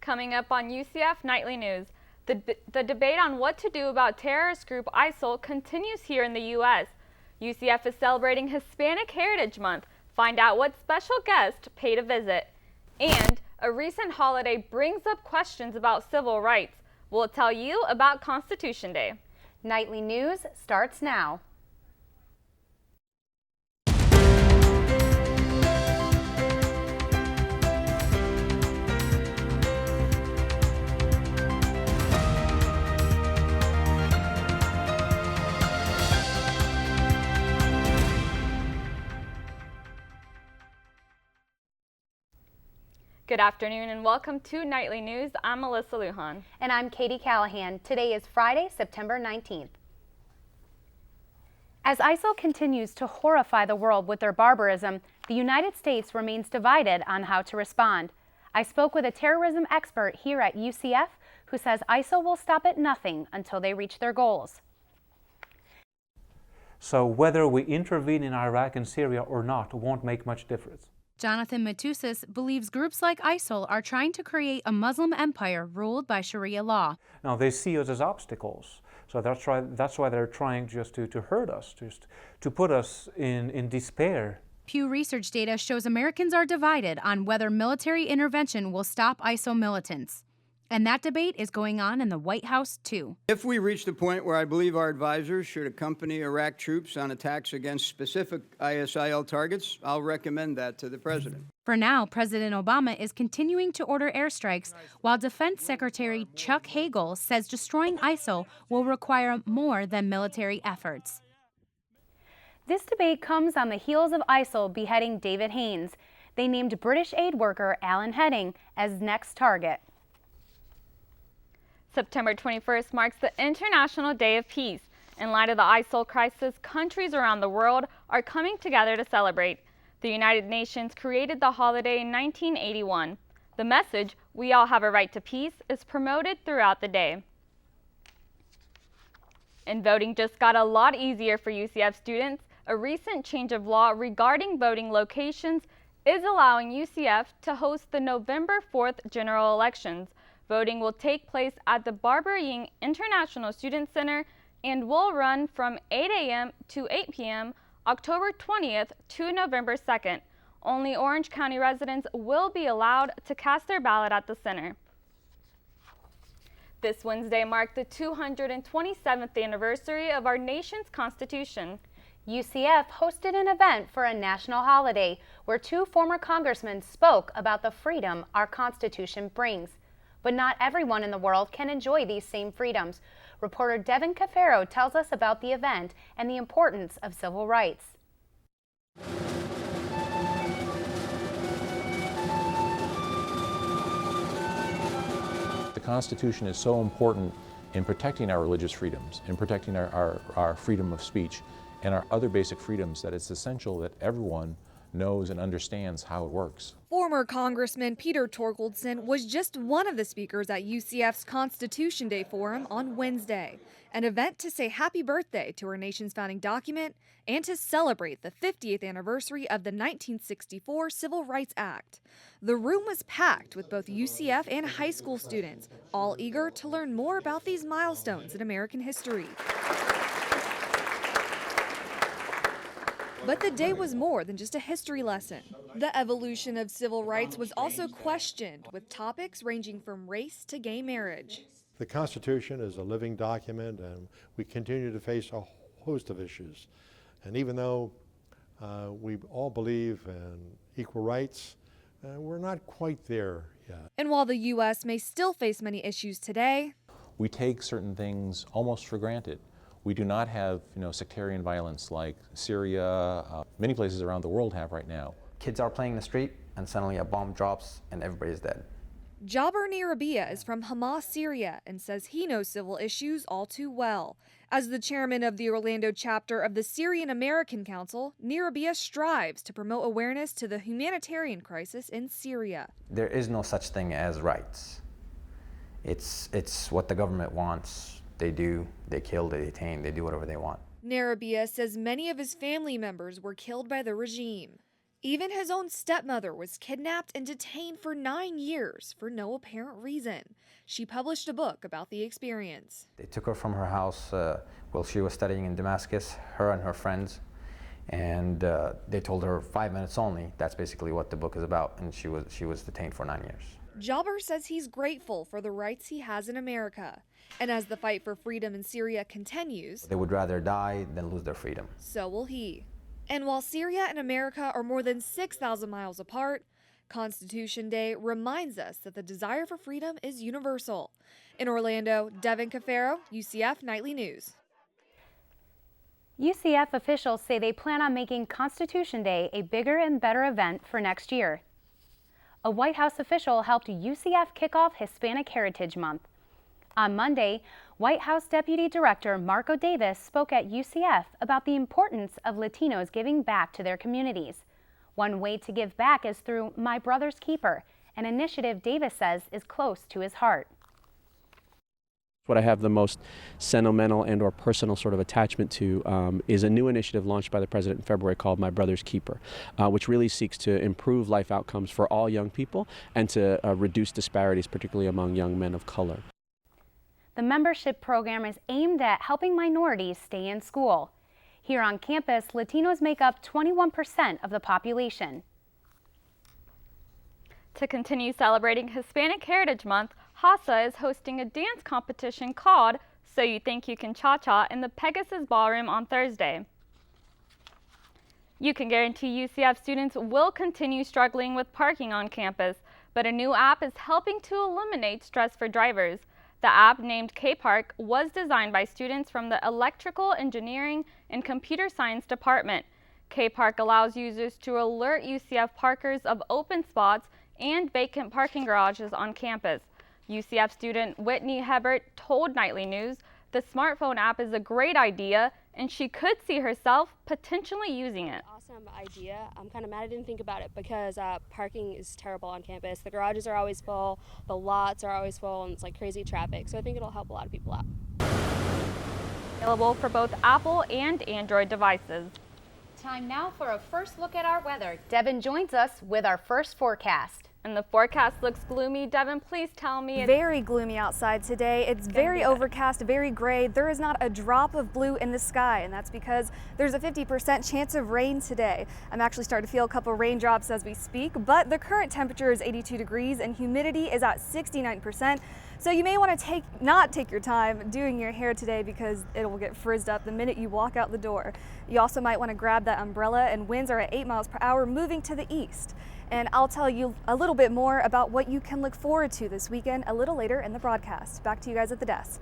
Coming up on UCF Nightly News, the debate on what to do about terrorist group ISIL continues here in the U.S. UCF is celebrating Hispanic Heritage Month. Find out what special guest paid a visit. And a recent holiday brings up questions about civil rights. We'll tell you about Constitution Day. Nightly News starts now. Good afternoon and welcome to Nightly News. I'm Melissa Lujan. And I'm Katie Callahan. Today is Friday, September 19th. As ISIL continues to horrify the world with their barbarism, the United States remains divided on how to respond. I spoke with a terrorism expert here at UCF who says ISIL will stop at nothing until they reach their goals. So whether we intervene in Iraq and Syria or not won't make much difference. Jonathan Matusas believes groups like ISIL are trying to create a Muslim empire ruled by Sharia law. Now they see us as obstacles, so that's why they're trying just to hurt us, just to put us in despair. Pew Research data shows Americans are divided on whether military intervention will stop ISIL militants. And that debate is going on in the White House, too. If we reach the point where I believe our advisors should accompany Iraq troops on attacks against specific ISIL targets, I'll recommend that to the president. For now, President Obama is continuing to order airstrikes, while Defense Secretary Chuck Hagel says destroying ISIL will require more than military efforts. This debate comes on the heels of ISIL beheading David Haines. They named British aid worker Alan Heading as next target. September 21st marks the International Day of Peace. In light of the ISIL crisis, countries around the world are coming together to celebrate. The United Nations created the holiday in 1981. The message, "We all have a right to peace," is promoted throughout the day. And voting just got a lot easier for UCF students. A recent change of law regarding voting locations is allowing UCF to host the November 4th general elections. Voting will take place at the Barbara Ying International Student Center and will run from 8 a.m. to 8 p.m. October 20th to November 2nd. Only Orange County residents will be allowed to cast their ballot at the center. This Wednesday marked the 227th anniversary of our nation's Constitution. UCF hosted an event for a national holiday where two former congressmen spoke about the freedom our Constitution brings. But not everyone in the world can enjoy these same freedoms. Reporter Devin Cafaro tells us about the event and the importance of civil rights. The Constitution is so important in protecting our religious freedoms, in protecting our freedom of speech, and our other basic freedoms, that it's essential that everyone knows and understands how it works. Former Congressman Peter Torkeldsen was just one of the speakers at UCF's Constitution Day Forum on Wednesday, an event to say happy birthday to our nation's founding document and to celebrate the 50th anniversary of the 1964 Civil Rights Act. The room was packed with both UCF and high school students, all eager to learn more about these milestones in American history. But the day was more than just a history lesson. The evolution of civil rights was also questioned, with topics ranging from race to gay marriage. The Constitution is a living document, and we continue to face a host of issues. And even though we all believe in equal rights, we're not quite there yet. And while the U.S. may still face many issues today, We take certain things almost for granted. We do not have, sectarian violence like Syria, many places around the world have right now. Kids are playing in the street and suddenly a bomb drops and everybody's dead. Jaber Nirabia is from Hamas, Syria, and says he knows civil issues all too well. As the chairman of the Orlando chapter of the Syrian American Council, Nirabia strives to promote awareness to the humanitarian crisis in Syria. There is no such thing as rights. It's what the government wants. They do, they kill, they detain, they do whatever they want. Nirabia says many of his family members were killed by the regime. Even his own stepmother was kidnapped and detained for 9 years for no apparent reason. She published a book about the experience. They took her from her house while she was studying in Damascus, her and her friends, and they told her 5 minutes only. That's basically what the book is about, and she was detained for 9 years. Jabber says he's grateful for the rights he has in America. And as the fight for freedom in Syria continues, They would rather die than lose their freedom. so will he. And while Syria and America are more than 6,000 miles apart, Constitution Day reminds us that the desire for freedom is universal. In Orlando, Devin Cafaro, UCF Nightly News. UCF officials say they plan on making Constitution Day a bigger and better event for next year. A White House official helped UCF kick off Hispanic Heritage Month. On Monday, White House Deputy Director Marco Davis spoke at UCF about the importance of Latinos giving back to their communities. One way to give back is through My Brother's Keeper, an initiative Davis says is close to his heart. What I have the most sentimental and or personal sort of attachment to is a new initiative launched by the President in February called My Brother's Keeper, which really seeks to improve life outcomes for all young people and to reduce disparities, particularly among young men of color. The membership program is aimed at helping minorities stay in school. Here on campus, Latinos make up 21% of the population. To continue celebrating Hispanic Heritage Month, HASA is hosting a dance competition called So You Think You Can Cha-Cha in the Pegasus Ballroom on Thursday. You can guarantee UCF students will continue struggling with parking on campus, but a new app is helping to eliminate stress for drivers. The app, named K-Park, was designed by students from the Electrical Engineering and Computer Science Department. K-Park allows users to alert UCF parkers of open spots and vacant parking garages on campus. UCF student Whitney Hebert told Nightly News the smartphone app is a great idea and she could see herself potentially using it. Awesome idea. I'm kind of mad I didn't think about it because parking is terrible on campus. The garages are always full, the lots are always full, and it's like crazy traffic. So I think it'll help a lot of people out. Available for both Apple and Android devices. Time now for a first look at our weather. Devin joins us with our first forecast. And the forecast looks gloomy. Devin, please tell me. Very gloomy outside today. It's very overcast, very gray. There is not a drop of blue in the sky, and that's because there's a 50% chance of rain today. I'm actually starting to feel a couple raindrops as we speak, but the current temperature is 82 degrees and humidity is at 69%. So you may want to not take your time doing your hair today because it will get frizzed up the minute you walk out the door. You also might want to grab that umbrella, and winds are at 8 miles per hour moving to the east. And I'll tell you a little bit more about what you can look forward to this weekend a little later in the broadcast. Back to you guys at the desk.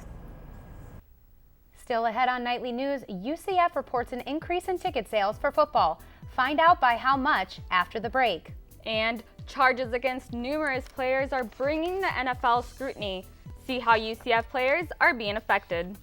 Still ahead on Nightly News, UCF reports an increase in ticket sales for football. Find out by how much after the break. And charges against numerous players are bringing the NFL scrutiny. See how UCF players are being affected.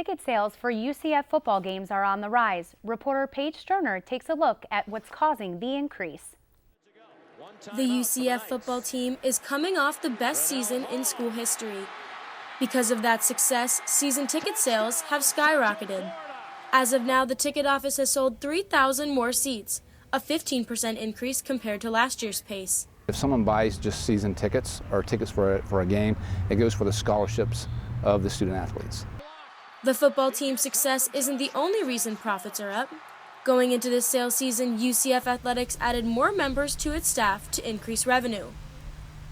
ticket sales for UCF football games are on the rise. Reporter Paige Sterner takes a look at what's causing the increase. The UCF football team is coming off the best season in school history. Because of that success, season ticket sales have skyrocketed. As of now, the ticket office has sold 3,000 more seats, a 15% increase compared to last year's pace. If someone buys just season tickets or tickets for a game, it goes for the scholarships of the student athletes. The football team's success isn't the only reason profits are up. Going into this sales season, UCF Athletics added more members to its staff to increase revenue.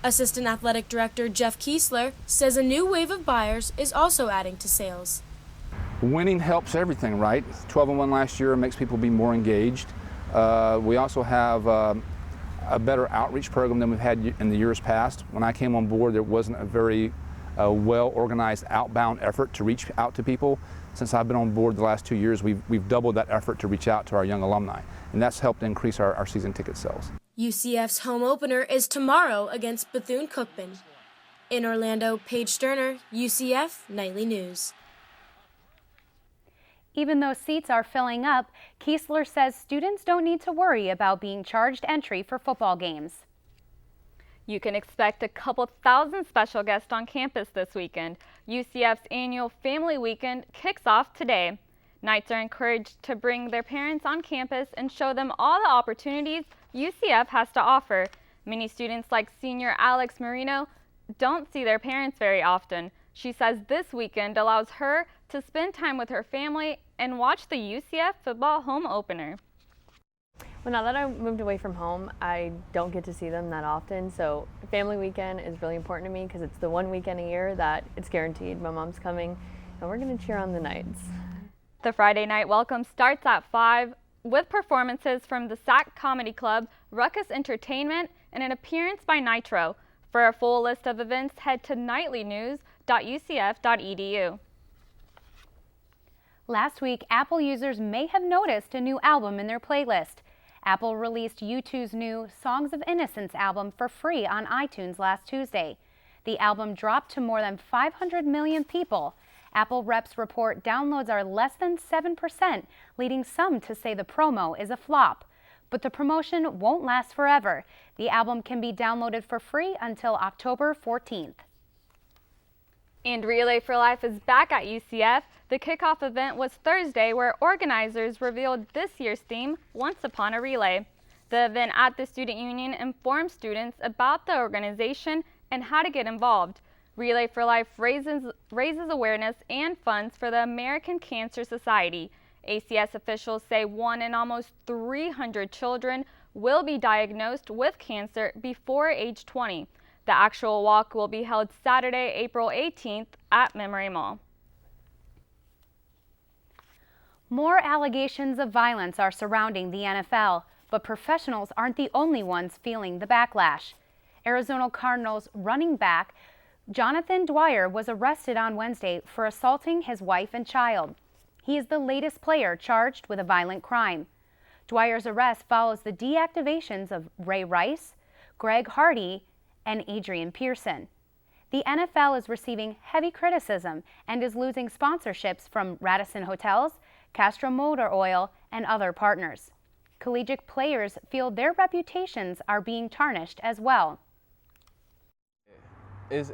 Assistant Athletic Director Jeff Kiesler says a new wave of buyers is also adding to sales. Winning helps everything, right? 12-1 last year makes people be more engaged. We also have a better outreach program than we've had in the years past. When I came on board, there wasn't a very well-organized outbound effort to reach out to people. Since I've been on board the last 2 years, we've doubled that effort to reach out to our young alumni, and that's helped increase our season ticket sales. UCF's home opener is tomorrow against Bethune-Cookman. In Orlando, Paige Sterner, UCF Nightly News. Even though seats are filling up, Kiesler says students don't need to worry about being charged entry for football games. You can expect a couple thousand special guests on campus this weekend. UCF's annual Family Weekend kicks off today. Knights are encouraged to bring their parents on campus and show them all the opportunities UCF has to offer. Many students, like senior Alex Marino, don't see their parents very often. She says this weekend allows her to spend time with her family and watch the UCF football home opener. Well, now that I moved away from home, I don't get to see them that often, so Family Weekend is really important to me because it's the one weekend a year that it's guaranteed my mom's coming, and we're going to cheer on the Knights. The Friday night welcome starts at 5 with performances from the SAC Comedy Club, Ruckus Entertainment, and an appearance by Nitro. For a full list of events, head to nightlynews.ucf.edu. Last week, Apple users may have noticed a new album in their playlist. Apple released U2's new Songs of Innocence album for free on iTunes last Tuesday. The album dropped to more than 500 million people. Apple reps report downloads are less than 7%, leading some to say the promo is a flop. But the promotion won't last forever. The album can be downloaded for free until October 14th. And Relay for Life is back at UCF. The kickoff event was Thursday, where organizers revealed this year's theme, Once Upon a Relay. The event at the Student Union informed students about the organization and how to get involved. Relay for Life raises awareness and funds for the American Cancer Society. ACS officials say 1 in almost 300 children will be diagnosed with cancer before age 20. The actual walk will be held Saturday, April 18th at Memory Mall. More allegations of violence are surrounding the NFL, but professionals aren't the only ones feeling the backlash. Arizona Cardinals running back Jonathan Dwyer was arrested on Wednesday for assaulting his wife and child. He is the latest player charged with a violent crime. Dwyer's arrest follows the deactivations of Ray Rice, Greg Hardy, and Adrian Pearson. The NFL is receiving heavy criticism and is losing sponsorships from Radisson Hotels, Castro Motor Oil, and other partners. Collegiate players feel their reputations are being tarnished as well. It's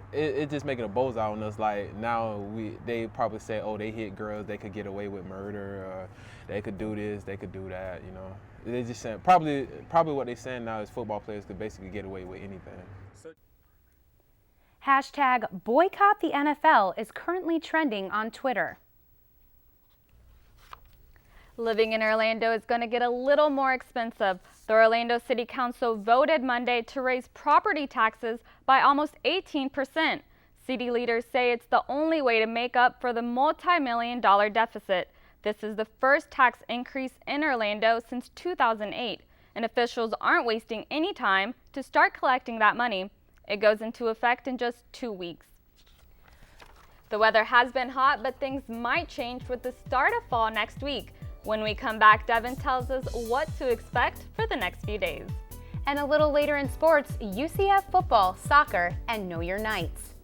just making a bozo on us. Like now, they probably say, oh, they hit girls, they could get away with murder, or they could do this, they could do that. You know, they just saying probably what they're saying now is football players could basically get away with anything. Hashtag boycott the NFL is currently trending on Twitter. Living in Orlando is going to get a little more expensive. The Orlando City Council voted Monday to raise property taxes by almost 18%. City leaders say it's the only way to make up for the multi-million-dollar deficit. This is the first tax increase in Orlando since 2008, and officials aren't wasting any time to start collecting that money. It goes into effect in just 2 weeks. The weather has been hot, but things might change with the start of fall next week. When we come back, Devin tells us what to expect for the next few days. And a little later in sports, UCF football, soccer, and Know Your Knights.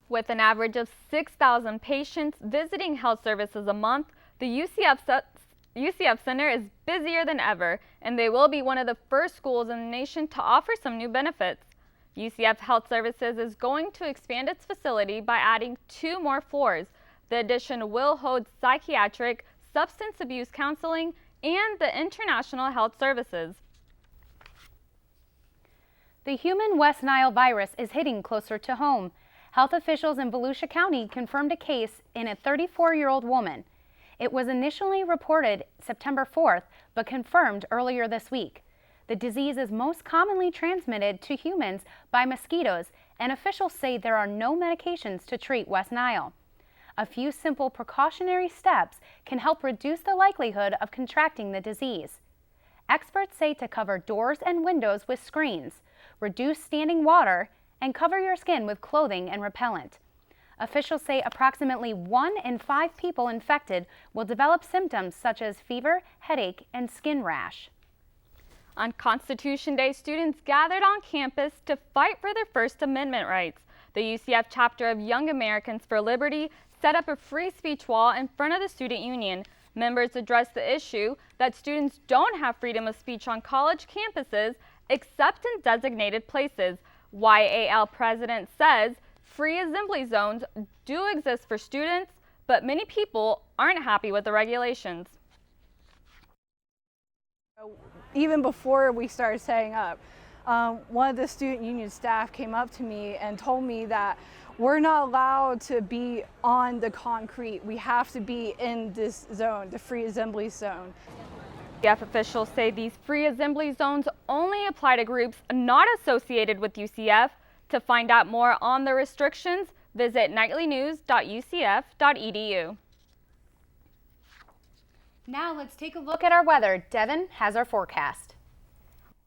With an average of 6,000 patients visiting health services a month, the UCF Center is busier than ever, and they will be one of the first schools in the nation to offer some new benefits. UCF Health Services is going to expand its facility by adding 2 more floors. The addition will hold psychiatric, substance abuse counseling, and the International Health Services. The human West Nile virus is hitting closer to home. Health officials in Volusia County confirmed a case in a 34-year-old woman. It was initially reported September 4th, but confirmed earlier this week. The disease is most commonly transmitted to humans by mosquitoes, and officials say there are no medications to treat West Nile. A few simple precautionary steps can help reduce the likelihood of contracting the disease. Experts say to cover doors and windows with screens, reduce standing water, and cover your skin with clothing and repellent. Officials say approximately 1 in 5 people infected will develop symptoms such as fever, headache, and skin rash. On Constitution Day, students gathered on campus to fight for their First Amendment rights. The UCF chapter of Young Americans for Liberty set up a free speech wall in front of the student union. Members addressed the issue that students don't have freedom of speech on college campuses except in designated places. YAL president says free assembly zones do exist for students, but many people aren't happy with the regulations. Even before we started setting up, one of the student union staff came up to me and told me that we're not allowed to be on the concrete. We have to be in this zone, the free assembly zone. UCF officials say these free assembly zones only apply to groups not associated with UCF. To find out more on the restrictions, visit nightlynews.ucf.edu. Now let's take a look at our weather. Devin has our forecast.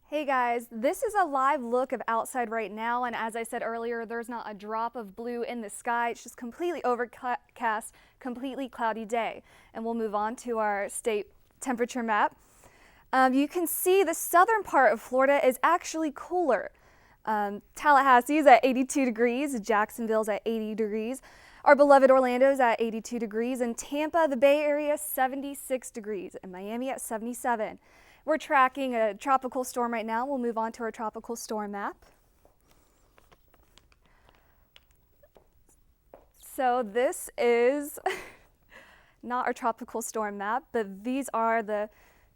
Hey guys, this is a live look of outside right now, and as I said earlier, there's not a drop of blue in the sky. It's just completely overcast, completely cloudy day. And we'll move on to our state temperature map. You can see the southern part of Florida is actually cooler. Tallahassee is at 82 degrees, Jacksonville's at 80 degrees. Our beloved Orlando's at 82 degrees, and Tampa, the Bay Area, 76 degrees, and Miami at 77. We're tracking a tropical storm right now. We'll move on to our tropical storm map. So this is not our tropical storm map, but these are the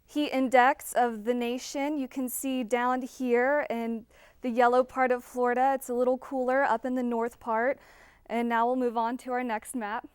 heat index of the nation. You can see down here in the yellow part of Florida, it's a little cooler up in the north part. And now we'll move on to our next map.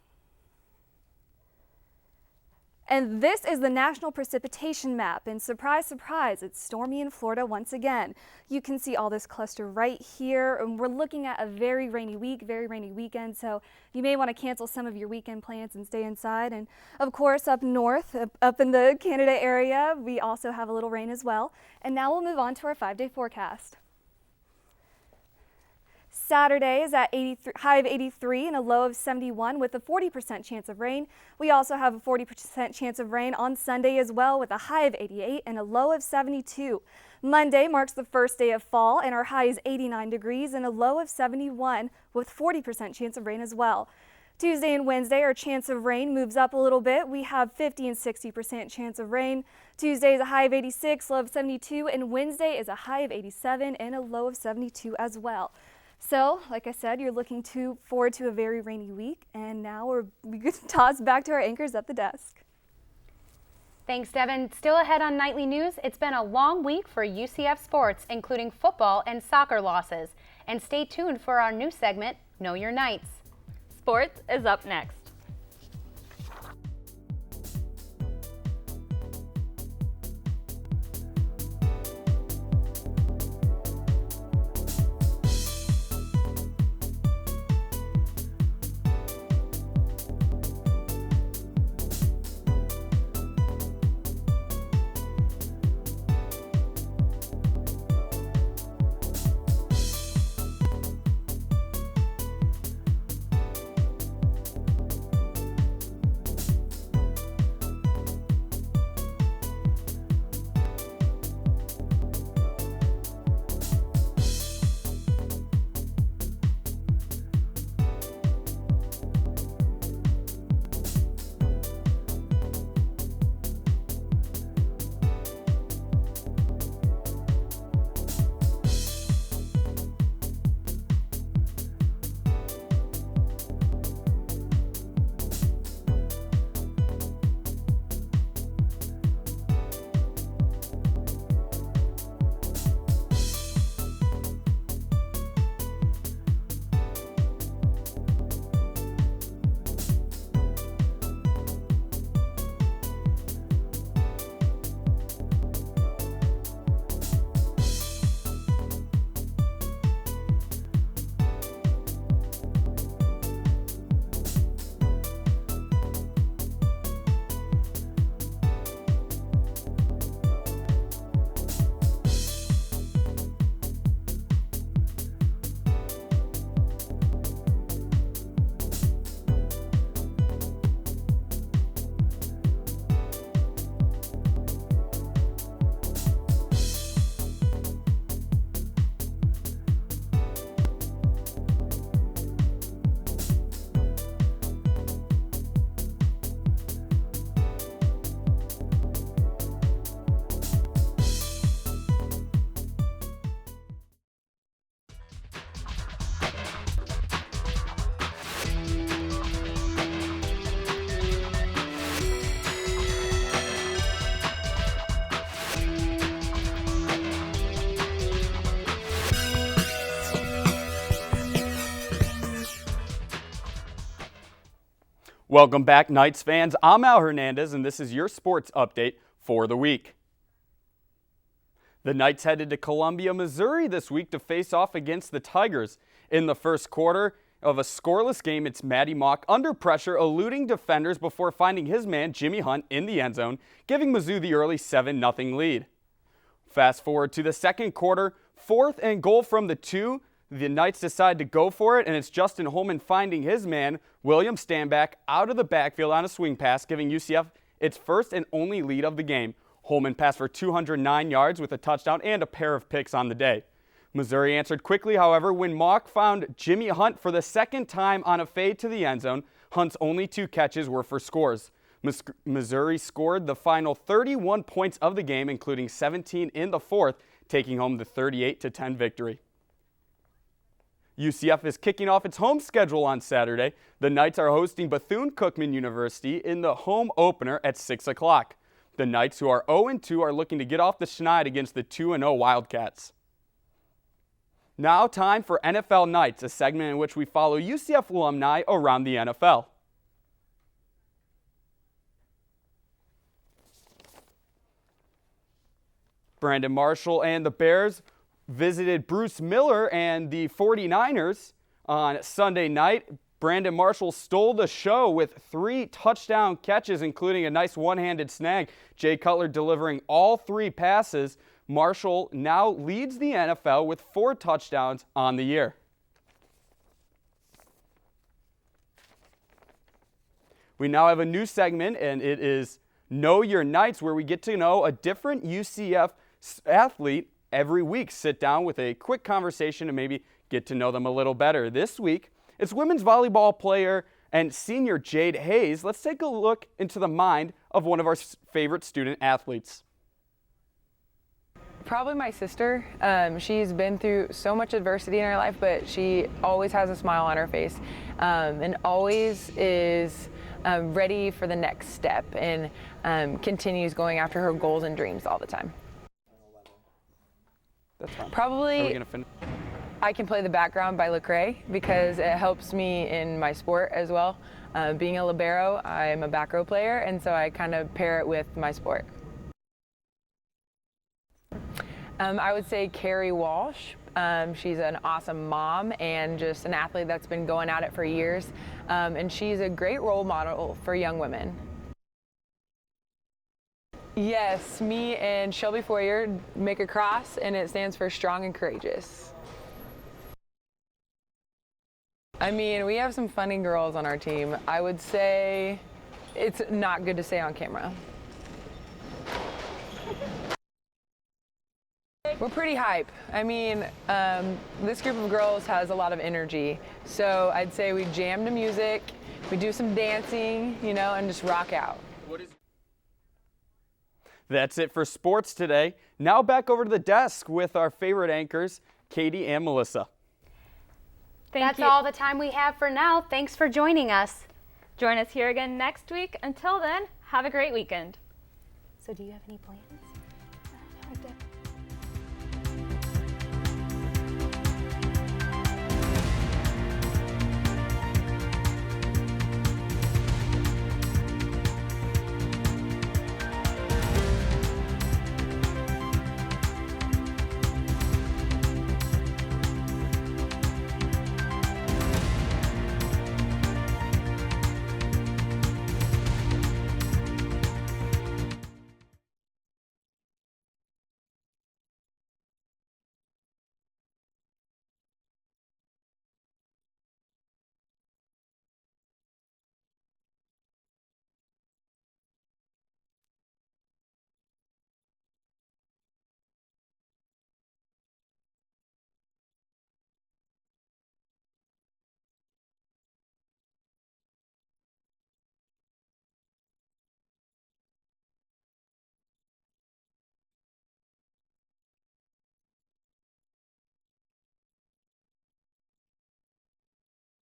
And this is the national precipitation map. And surprise, surprise, it's stormy in Florida once again. You can see all this cluster right here. And we're looking at a very rainy week, very rainy weekend. So you may want to cancel some of your weekend plans and stay inside. And of course, up north, up in the Canada area, we also have a little rain as well. And now we'll move on to our 5-day forecast. Saturday is at high of 83 and a low of 71 with a 40% chance of rain. We also have a 40% chance of rain on Sunday as well with a high of 88 and a low of 72. Monday marks the first day of fall and our high is 89 degrees and a low of 71 with 40% chance of rain as well. Tuesday and Wednesday, our chance of rain moves up a little bit. We have 50 and 60% chance of rain. Tuesday is a high of 86, low of 72, and Wednesday is a high of 87 and a low of 72 as well. So, like I said, you're looking forward to a very rainy week, and now we're going to toss back to our anchors at the desk. Thanks, Devin. Still ahead on Nightly News, it's been a long week for UCF sports, including football and soccer losses. And stay tuned for our new segment, Know Your Knights. Sports is up next. Welcome back, Knights fans. I'm Al Hernandez, and this is your sports update for the week. The Knights headed to Columbia, Missouri this week to face off against the Tigers. In the first quarter of a scoreless game, it's Matty Mock under pressure, eluding defenders before finding his man, Jimmy Hunt, in the end zone, giving Mizzou the early 7-0 lead. Fast forward to the second quarter, 4th and goal from the 2. The Knights decide to go for it, and it's Justin Holman finding his man, William Stanback, out of the backfield on a swing pass, giving UCF its first and only lead of the game. Holman passed for 209 yards with a touchdown and a pair of picks on the day. Missouri answered quickly, however, when Mock found Jimmy Hunt for the second time on a fade to the end zone. Hunt's only 2 catches were for scores. Missouri scored the final 31 points of the game, including 17 in the fourth, taking home the 38-10 victory. UCF is kicking off its home schedule on Saturday. The Knights are hosting Bethune-Cookman University in the home opener at 6 o'clock. The Knights, who are 0-2, are looking to get off the schneid against the 2-0 Wildcats. Now time for NFL Nights, a segment in which we follow UCF alumni around the NFL. Brandon Marshall and the Bears visited Bruce Miller and the 49ers on Sunday night. Brandon Marshall stole the show with 3 touchdown catches, including a nice one-handed snag. Jay Cutler delivering all 3 passes. Marshall now leads the NFL with 4 touchdowns on the year. We now have a new segment, and it is Know Your Knights, where we get to know a different UCF athlete every week. Sit down with a quick conversation and maybe get to know them a little better. This week, it's women's volleyball player and senior Jade Hayes. Let's take a look into the mind of one of our favorite student athletes. Probably my sister. She's been through so much adversity in her life, but she always has a smile on her face and always is ready for the next step and continues going after her goals and dreams all the time. That's fine. Probably Are we gonna finish? I can play the background by Lecrae because it helps me in my sport as well. Being a libero, I'm a back row player, and so I kind of pair it with my sport. I would say Carrie Walsh. She's an awesome mom and just an athlete that's been going at it for years. And she's a great role model for young women. Yes, me and Shelby Foyer make a cross, and it stands for strong and courageous. I mean, we have some funny girls on our team. I would say it's not good to say on camera. We're pretty hype. I mean, this group of girls has a lot of energy. So I'd say we jam to music, we do some dancing, you know, and just rock out. That's it for sports today. Now back over to the desk with our favorite anchors, Katie and Melissa. That's all the time we have for now. Thanks for joining us. Join us here again next week. Until then, have a great weekend. So do you have any plans?